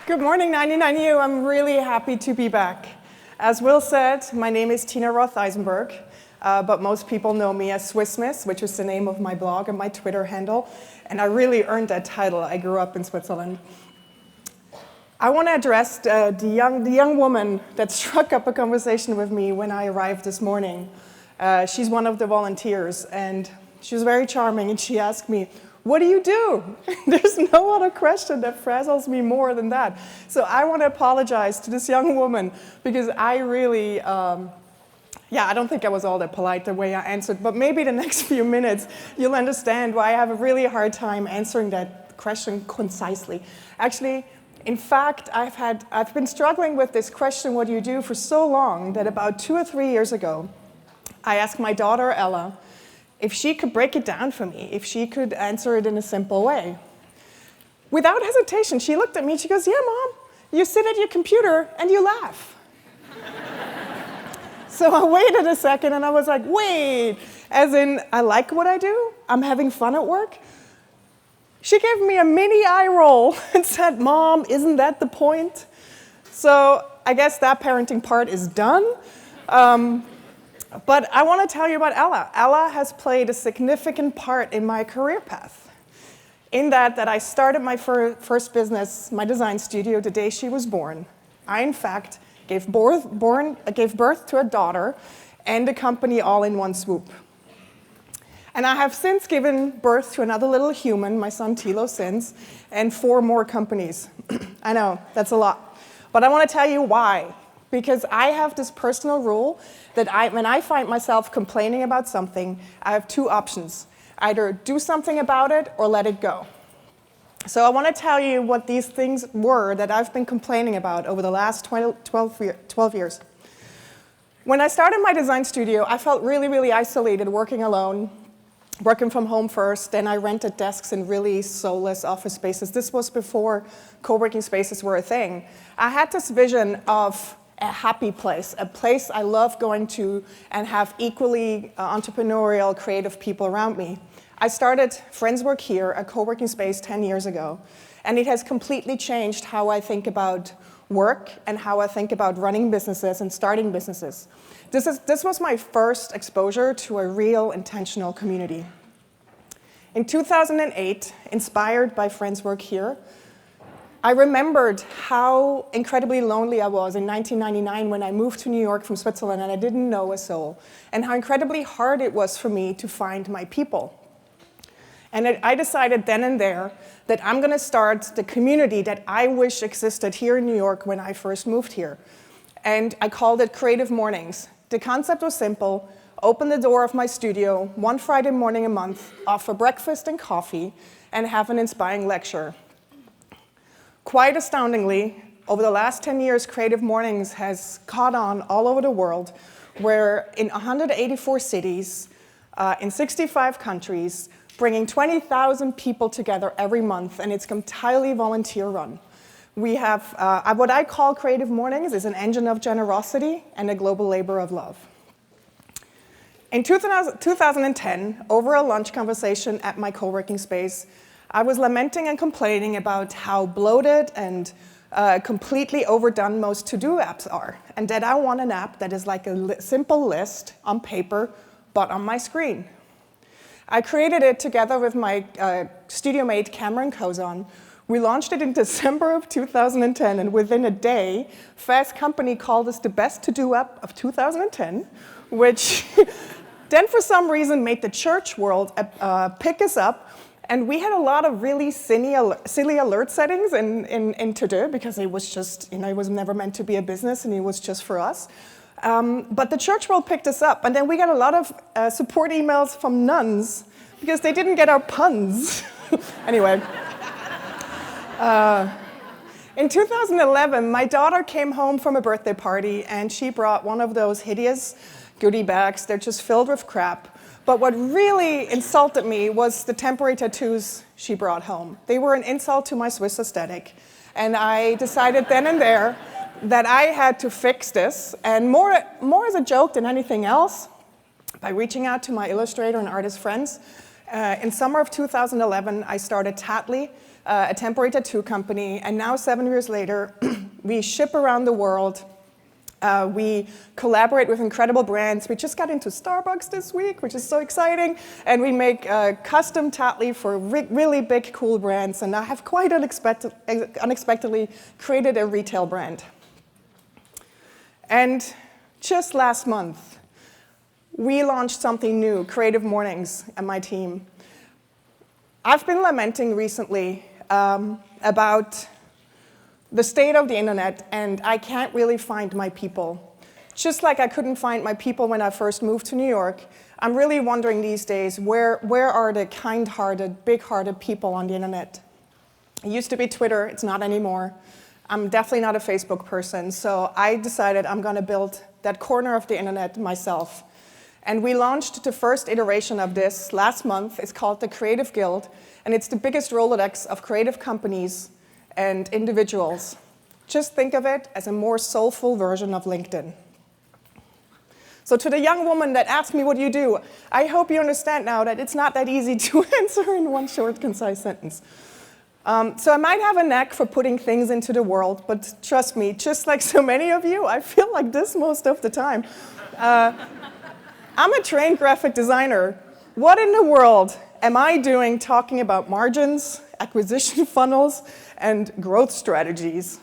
Good morning, 99U. I'm really happy to be back. As Will said, my name is Tina Roth Eisenberg, but most people know me as Swiss Miss, which is the name of my blog and my Twitter handle, and I really earned that title. I grew up in Switzerland. I want to address the young woman that struck up a conversation with me when I arrived this morning. She's one of the volunteers, and she was very charming, and she asked me, "What do you do?" There's no other question that frazzles me more than that. So I want to apologize to this young woman because I really, I don't think I was all that polite the way I answered, but maybe the next few minutes you'll understand why I have a really hard time answering that question concisely. Actually, in fact, I've been struggling with this question, what do you do, for so long that about 2 or 3 years ago, I asked my daughter, Ella, if she could break it down for me, if she could answer it in a simple way. Without hesitation, she looked at me, she goes, "Yeah, Mom, you sit at your computer and you laugh." So I waited a second and I was like, wait, as in, I like what I do? I'm having fun at work? She gave me a mini eye roll and said, "Mom, isn't that the point?" So I guess that parenting part is done. But I want to tell you about Ella. Ella has played a significant part in my career path. In that I started my first business, my design studio, the day she was born. I, in fact, gave birth to a daughter and a company all in one swoop. And I have since given birth to another little human, my son Tilo since, and 4 more companies. I know, that's a lot. But I want to tell you why. Because I have this personal rule that when I find myself complaining about something, I have 2 options. Either do something about it or let it go. So I want to tell you what these things were that I've been complaining about over the last 12 years. When I started my design studio, I felt really, really isolated working alone, working from home first, then I rented desks in really soulless office spaces. This was before co-working spaces were a thing. I had this vision of a happy place, a place I love going to and have equally entrepreneurial, creative people around me. I started Friends Work Here, a co-working space 10 years ago, and it has completely changed how I think about work and how I think about running businesses and starting businesses. This was my first exposure to a real intentional community. In 2008, inspired by Friends Work Here, I remembered how incredibly lonely I was in 1999 when I moved to New York from Switzerland and I didn't know a soul, and how incredibly hard it was for me to find my people. And I decided then and there that I'm going to start the community that I wish existed here in New York when I first moved here. And I called it Creative Mornings. The concept was simple: open the door of my studio one Friday morning a month, offer breakfast and coffee, and have an inspiring lecture. Quite astoundingly, over the last 10 years, Creative Mornings has caught on all over the world, where in 184 cities, in 65 countries, bringing 20,000 people together every month, and it's entirely volunteer run. We have, what I call Creative Mornings is an engine of generosity and a global labor of love. In 2010, over a lunch conversation at my co-working space, I was lamenting and complaining about how bloated and completely overdone most to-do apps are, and that I want an app that is like a simple list on paper, but on my screen. I created it together with my studio mate, Cameron Kozon. We launched it in December of 2010, and within a day, Fast Company called us the best to-do app of 2010, which then for some reason made the church world pick us up. And we had a lot of really silly alert settings in to-do because it was just, it was never meant to be a business and it was just for us. But the church world picked us up, and then we got a lot of support emails from nuns because they didn't get our puns. Anyway. In 2011, my daughter came home from a birthday party, and she brought one of those hideous goodie bags. They're just filled with crap. But what really insulted me was the temporary tattoos she brought home. They were an insult to my Swiss aesthetic. And I decided then and there that I had to fix this, and more as a joke than anything else, by reaching out to my illustrator and artist friends. In summer of 2011, I started Tattly, a temporary tattoo company, and now 7 years later, we ship around the world. We collaborate with incredible brands. We just got into Starbucks this week, which is so exciting. And we make custom Tattly for really big, cool brands. And I have quite unexpectedly created a retail brand. And just last month, we launched something new, Creative Mornings, and my team. I've been lamenting recently about the state of the internet, and I can't really find my people. Just like I couldn't find my people when I first moved to New York, I'm really wondering these days, where are the kind-hearted, big-hearted people on the internet? It used to be Twitter, it's not anymore. I'm definitely not a Facebook person, so I decided I'm gonna build that corner of the internet myself. And we launched the first iteration of this last month. It's called the Creative Guild, and it's the biggest Rolodex of creative companies and individuals. Just think of it as a more soulful version of LinkedIn. So to the young woman that asked me, what do you do? I hope you understand now that it's not that easy to answer in one short, concise sentence. So I might have a knack for putting things into the world, but trust me, just like so many of you, I feel like this most of the time. I'm a trained graphic designer. What in the world am I doing talking about margins, acquisition funnels, and growth strategies?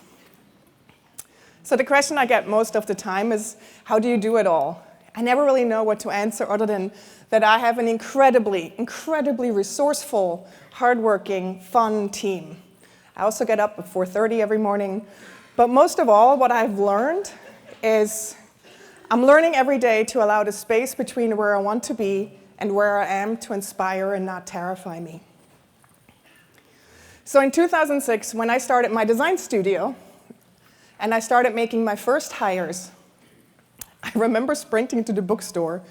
So the question I get most of the time is, how do you do it all? I never really know what to answer other than that I have an incredibly, incredibly resourceful, hardworking, fun team. I also get up at 4:30 every morning. But most of all, what I've learned is I'm learning every day to allow the space between where I want to be and where I am to inspire and not terrify me. So in 2006, when I started my design studio, and I started making my first hires, I remember sprinting to the bookstore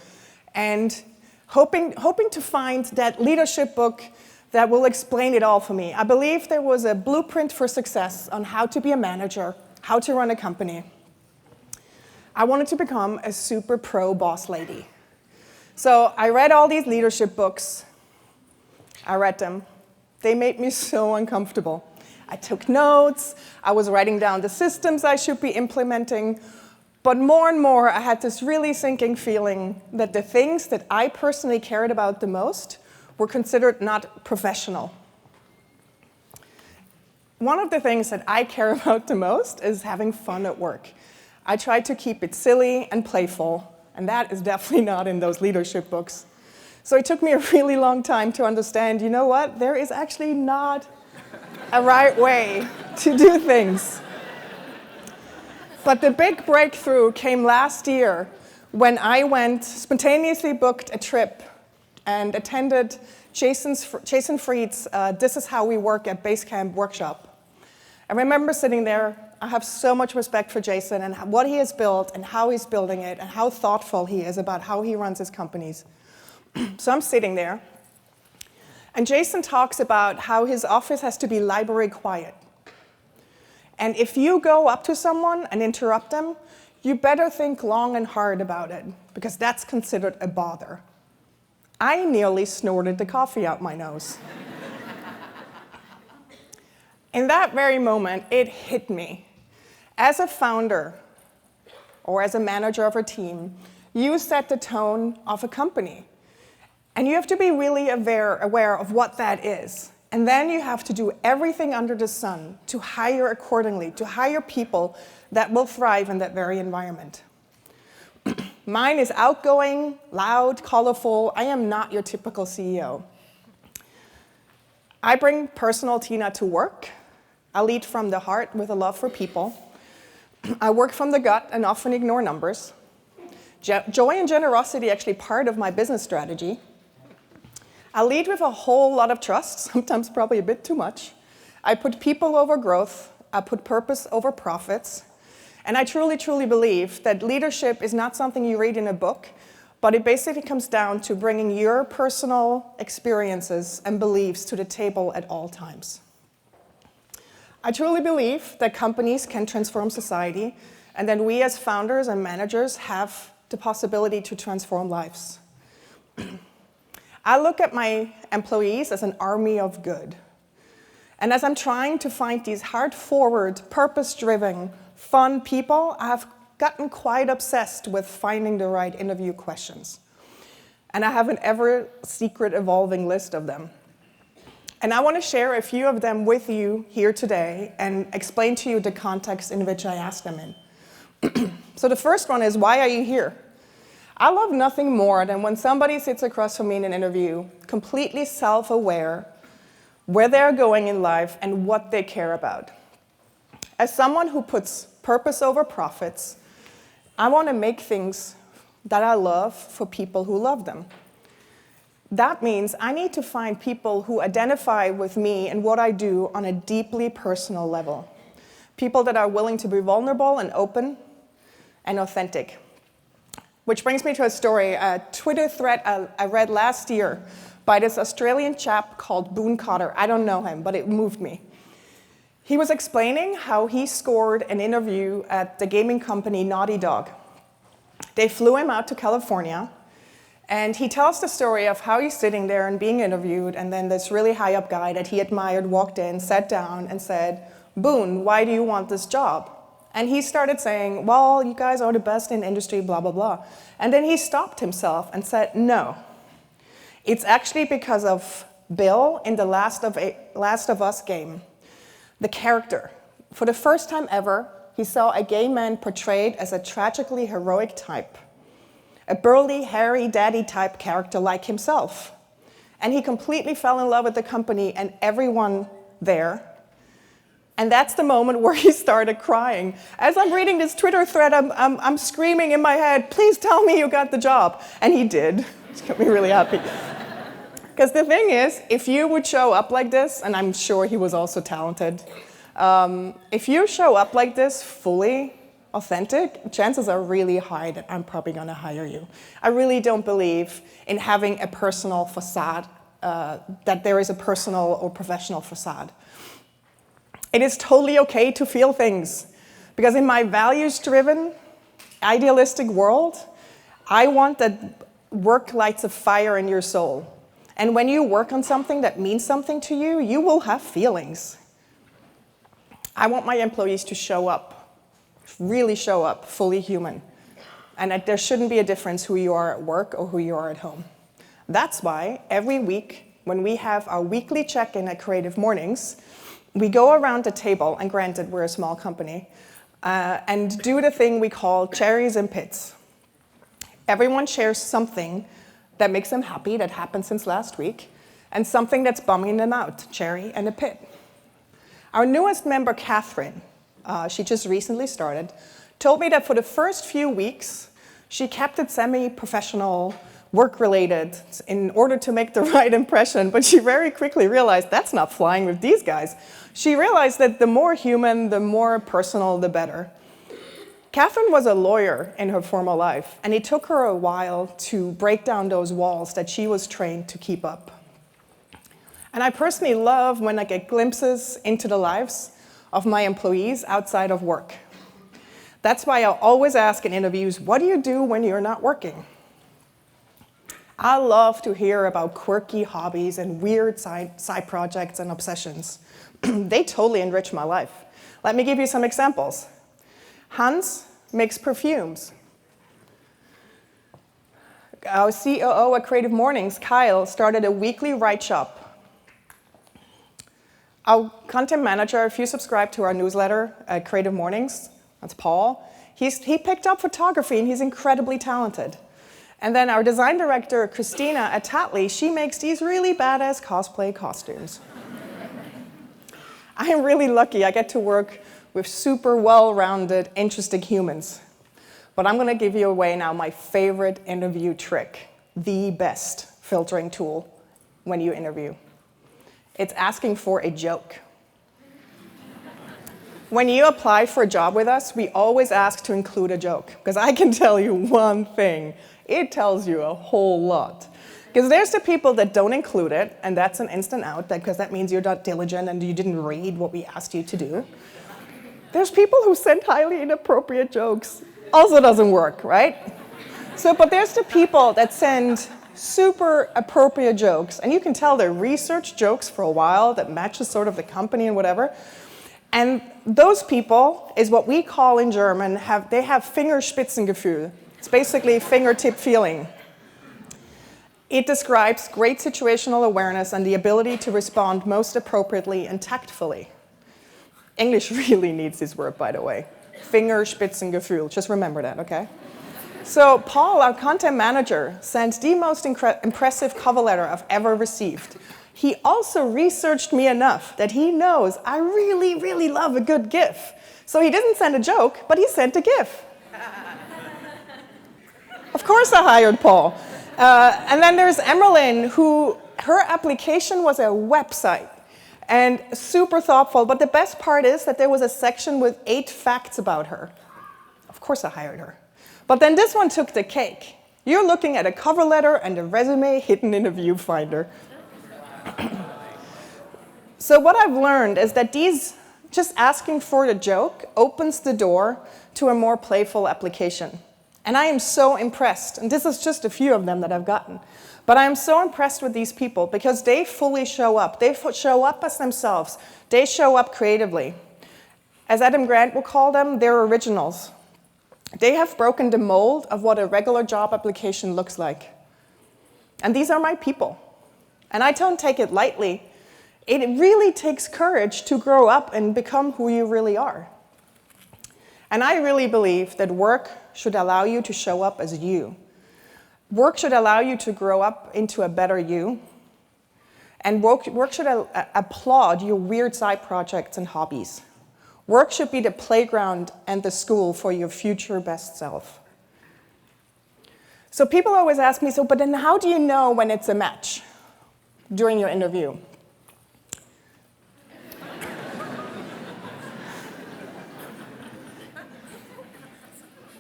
and hoping to find that leadership book that will explain it all for me. I believe there was a blueprint for success on how to be a manager, how to run a company. I wanted to become a super pro boss lady. So I read all these leadership books. I read them. They made me so uncomfortable. I took notes. I was writing down the systems I should be implementing. But more and more, I had this really sinking feeling that the things that I personally cared about the most were considered not professional. One of the things that I care about the most is having fun at work. I try to keep it silly and playful, and that is definitely not in those leadership books. So it took me a really long time to understand, you know what, there is actually not a right way to do things. But the big breakthrough came last year when I spontaneously booked a trip and attended Jason Fried's This Is How We Work at Basecamp workshop. I remember sitting there. I have so much respect for Jason and what he has built and how he's building it and how thoughtful he is about how he runs his companies. So I'm sitting there, and Jason talks about how his office has to be library quiet. And if you go up to someone and interrupt them, you better think long and hard about it, because that's considered a bother. I nearly snorted the coffee out my nose. In that very moment, it hit me. As a founder, or as a manager of a team, you set the tone of a company. And you have to be really aware of what that is. And then you have to do everything under the sun to hire accordingly, to hire people that will thrive in that very environment. Mine is outgoing, loud, colorful. I am not your typical CEO. I bring personal Tina to work. I lead from the heart with a love for people. I work from the gut and often ignore numbers. Joy and generosity are actually part of my business strategy. I lead with a whole lot of trust, sometimes probably a bit too much. I put people over growth. I put purpose over profits. And I truly, truly believe that leadership is not something you read in a book, but it basically comes down to bringing your personal experiences and beliefs to the table at all times. I truly believe that companies can transform society, and that we as founders and managers have the possibility to transform lives. I look at my employees as an army of good. And as I'm trying to find these heart-forward, purpose-driven, fun people, I've gotten quite obsessed with finding the right interview questions. And I have an ever-secret evolving list of them. And I want to share a few of them with you here today and explain to you the context in which I asked them in. So the first one is, why are you here? I love nothing more than when somebody sits across from me in an interview, completely self-aware, where they're going in life and what they care about. As someone who puts purpose over profits, I want to make things that I love for people who love them. That means I need to find people who identify with me and what I do on a deeply personal level. People that are willing to be vulnerable and open and authentic. Which brings me to a story, a Twitter thread I read last year by this Australian chap called Boone Cotter. I don't know him, but it moved me. He was explaining how he scored an interview at the gaming company Naughty Dog. They flew him out to California, and he tells the story of how he's sitting there and being interviewed, and then this really high-up guy that he admired walked in, sat down, and said, "Boone, why do you want this job?" And he started saying, "Well, you guys are the best in industry, blah, blah, blah." And then he stopped himself and said, "No. It's actually because of Bill in the Last of Us game. The character. For the first time ever, he saw a gay man portrayed as a tragically heroic type. A burly, hairy, daddy-type character like himself. And he completely fell in love with the company and everyone there. And that's the moment where he started crying. As I'm reading this Twitter thread, I'm screaming in my head, "Please tell me you got the job." And he did. It's got me really happy. Because the thing is, if you would show up like this, and I'm sure he was also talented, if you show up like this fully authentic, chances are really high that I'm probably going to hire you. I really don't believe in having a personal facade, that there is a personal or professional facade. It is totally okay to feel things, because in my values-driven, idealistic world, I want that work lights a fire in your soul. And when you work on something that means something to you, you will have feelings. I want my employees to show up, really show up, fully human. And that there shouldn't be a difference who you are at work or who you are at home. That's why every week, when we have our weekly check-in at Creative Mornings, we go around the table, and granted, we're a small company, and do the thing we call cherries and pits. Everyone shares something that makes them happy, that happened since last week, and something that's bumming them out, cherry and a pit. Our newest member, Catherine, she just recently started, told me that for the first few weeks, she kept it semi-professional, work-related, in order to make the right impression, but she very quickly realized that's not flying with these guys. She realized that the more human, the more personal, the better. Catherine was a lawyer in her former life, and it took her a while to break down those walls that she was trained to keep up. And I personally love when I get glimpses into the lives of my employees outside of work. That's why I always ask in interviews, what do you do when you're not working? I love to hear about quirky hobbies and weird side projects and obsessions. They totally enrich my life. Let me give you some examples. Hans makes perfumes. Our COO at Creative Mornings, Kyle, started a weekly write shop. Our content manager, if you subscribe to our newsletter at Creative Mornings, that's Paul, he picked up photography and he's incredibly talented. And then our design director, Christina at Tattly, she makes these really badass cosplay costumes. I am really lucky. I get to work with super well-rounded, interesting humans. But I'm going to give you away now my favorite interview trick, the best filtering tool when you interview. It's asking for a joke. When you apply for a job with us, we always ask to include a joke, because I can tell you one thing. It tells you a whole lot. Because there's the people that don't include it, and that's an instant out, because that means you're not diligent and you didn't read what we asked you to do. There's people who send highly inappropriate jokes. Also doesn't work, right? But there's the people that send super appropriate jokes. And you can tell they're research jokes for a while that matches sort of the company and whatever. And those people is what we call in German, they have Fingerspitzengefühl. It's basically fingertip feeling. It describes great situational awareness and the ability to respond most appropriately and tactfully. English really needs this word, by the way. Fingerspitzengefühl. Just remember that, okay? So Paul, our content manager, sent the most impressive cover letter I've ever received. He also researched me enough that he knows I really, really love a good GIF. So he didn't send a joke, but he sent a GIF. Of course I hired Paul. And then there's Emerlyn, her application was a website and super thoughtful. But the best part is that there was a section with 8 facts about her. Of course I hired her. But then this one took the cake. You're looking at a cover letter and a resume hidden in a viewfinder. So what I've learned is that just asking for the joke opens the door to a more playful application. And I am so impressed, and this is just a few of them that I've gotten, but I am so impressed with these people because they fully show up. They show up as themselves. They show up creatively. As Adam Grant would call them, they're originals. They have broken the mold of what a regular job application looks like. And these are my people. And I don't take it lightly. It really takes courage to grow up and become who you really are. And I really believe that work should allow you to show up as you. Work should allow you to grow up into a better you. And work should applaud your weird side projects and hobbies. Work should be the playground and the school for your future best self. So people always ask me, but then how do you know when it's a match during your interview?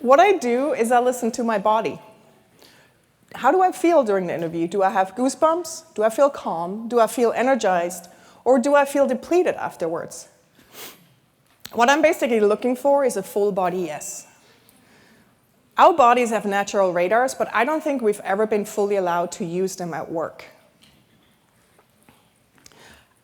What I do is I listen to my body. How do I feel during the interview? Do I have goosebumps? Do I feel calm? Do I feel energized? Or do I feel depleted afterwards? What I'm basically looking for is a full body yes. Our bodies have natural radars, but I don't think we've ever been fully allowed to use them at work.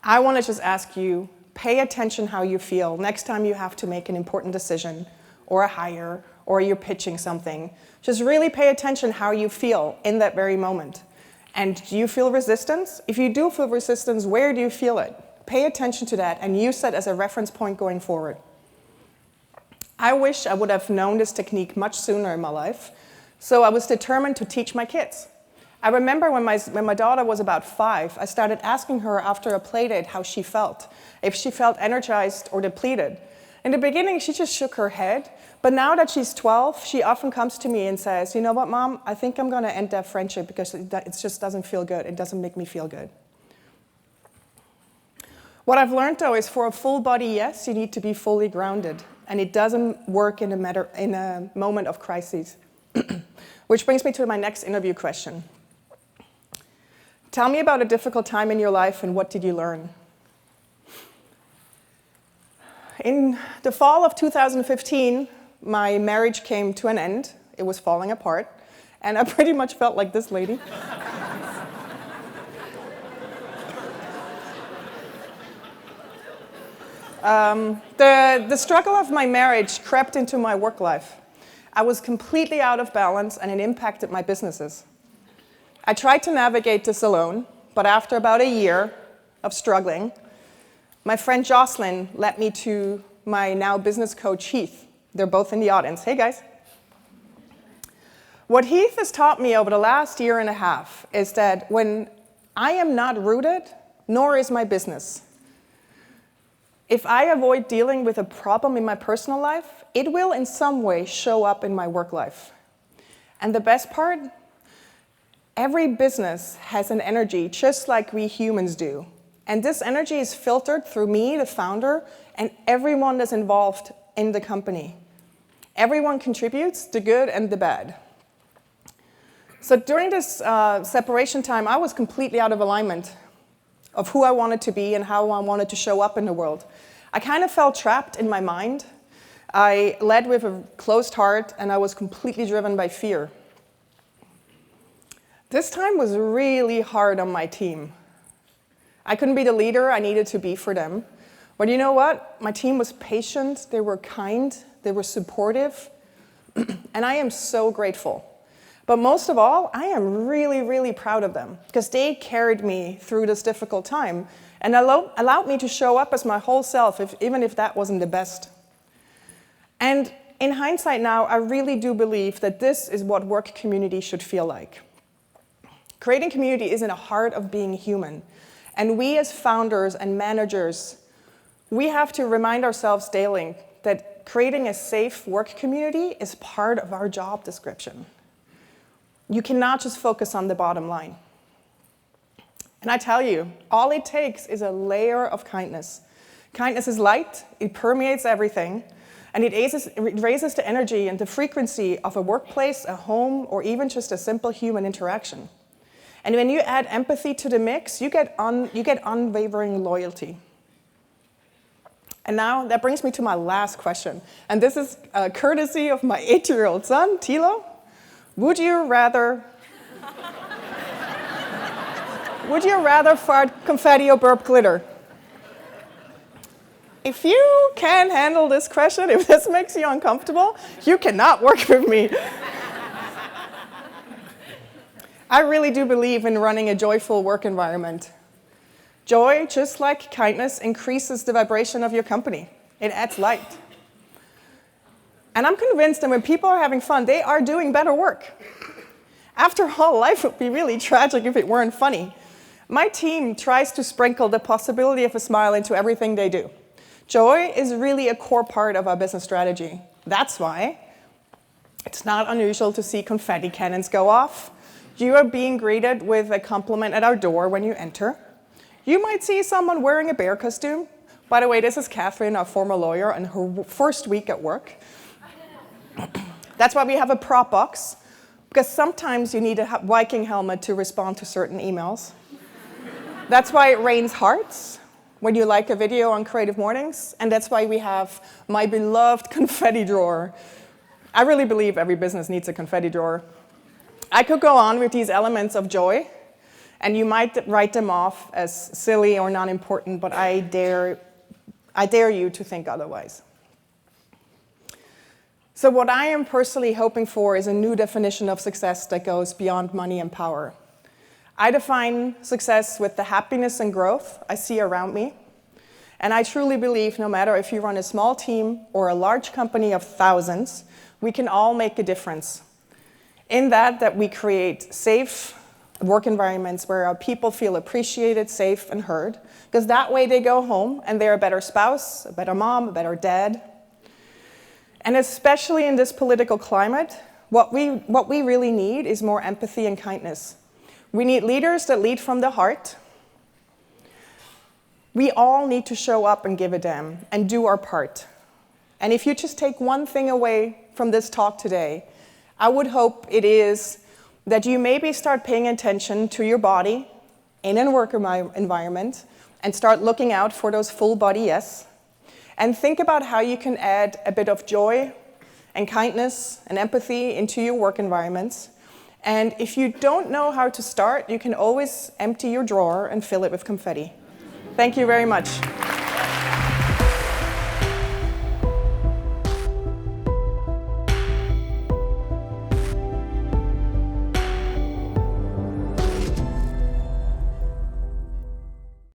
I want to just ask you, pay attention how you feel next time you have to make an important decision or a hire or you're pitching something. Just really pay attention how you feel in that very moment. And do you feel resistance? If you do feel resistance, where do you feel it? Pay attention to that and use that as a reference point going forward. I wish I would have known this technique much sooner in my life, so I was determined to teach my kids. I remember when my daughter was about 5, I started asking her after a play date how she felt, if she felt energized or depleted. In the beginning, she just shook her head, but now that she's 12, she often comes to me and says, you know what, Mom, I think I'm going to end that friendship because it just doesn't feel good. It doesn't make me feel good. What I've learned, though, is for a full body yes, you need to be fully grounded. And it doesn't work in a moment of crisis. Which brings me to my next interview question. Tell me about a difficult time in your life and what did you learn? In the fall of 2015, my marriage came to an end. It was falling apart. And I pretty much felt like this lady. The struggle of my marriage crept into my work life. I was completely out of balance and it impacted my businesses. I tried to navigate this alone, but after about a year of struggling, my friend Jocelyn led me to my now business coach, Heath. They're both in the audience. Hey, guys. What Heath has taught me over the last year and a half is that when I am not rooted, nor is my business. If I avoid dealing with a problem in my personal life, it will in some way show up in my work life. And the best part, every business has an energy just like we humans do. And this energy is filtered through me, the founder, and everyone that's involved in the company. Everyone contributes, the good and the bad. So during this separation time, I was completely out of alignment of who I wanted to be and how I wanted to show up in the world. I kind of felt trapped in my mind. I led with a closed heart, and I was completely driven by fear. This time was really hard on my team. I couldn't be the leader I needed to be for them. But you know what? My team was patient, they were kind, they were supportive, and I am so grateful. But most of all, I am really, really proud of them because they carried me through this difficult time and allowed me to show up as my whole self, even if that wasn't the best. And in hindsight now, I really do believe that this is what work community should feel like. Creating community is in the heart of being human. And we as founders and managers, we have to remind ourselves daily that creating a safe work community is part of our job description. You cannot just focus on the bottom line. And I tell you, all it takes is a layer of kindness. Kindness is light, it permeates everything, and it raises the energy and the frequency of a workplace, a home, or even just a simple human interaction. And when you add empathy to the mix, you get unwavering loyalty. And now that brings me to my last question. And this is courtesy of my 8-year-old son, Tilo. Would you rather fart confetti or burp glitter? If you can't handle this question, if this makes you uncomfortable, you cannot work with me. I really do believe in running a joyful work environment. Joy, just like kindness, increases the vibration of your company. It adds light. And I'm convinced that when people are having fun, they are doing better work. After all, life would be really tragic if it weren't funny. My team tries to sprinkle the possibility of a smile into everything they do. Joy is really a core part of our business strategy. That's why it's not unusual to see confetti cannons go off. You are being greeted with a compliment at our door when you enter. You might see someone wearing a bear costume. By the way, this is Catherine, our former lawyer, and her first week at work. That's why we have a prop box, because sometimes you need a Viking helmet to respond to certain emails. That's why it rains hearts when you like a video on Creative Mornings, and that's why we have my beloved confetti drawer. I really believe every business needs a confetti drawer. I could go on with these elements of joy, and you might write them off as silly or non-important, but I dare you to think otherwise. So what I am personally hoping for is a new definition of success that goes beyond money and power. I define success with the happiness and growth I see around me, and I truly believe no matter if you run a small team or a large company of thousands, we can all make a difference. In that we create safe work environments where our people feel appreciated, safe, and heard, because that way they go home and they're a better spouse, a better mom, a better dad. And especially in this political climate, what we really need is more empathy and kindness. We need leaders that lead from the heart. We all need to show up and give a damn and do our part. And if you just take one thing away from this talk today, I would hope it is that you maybe start paying attention to your body in a work environment and start looking out for those full body yes. And think about how you can add a bit of joy and kindness and empathy into your work environments. And if you don't know how to start, you can always empty your drawer and fill it with confetti. Thank you very much.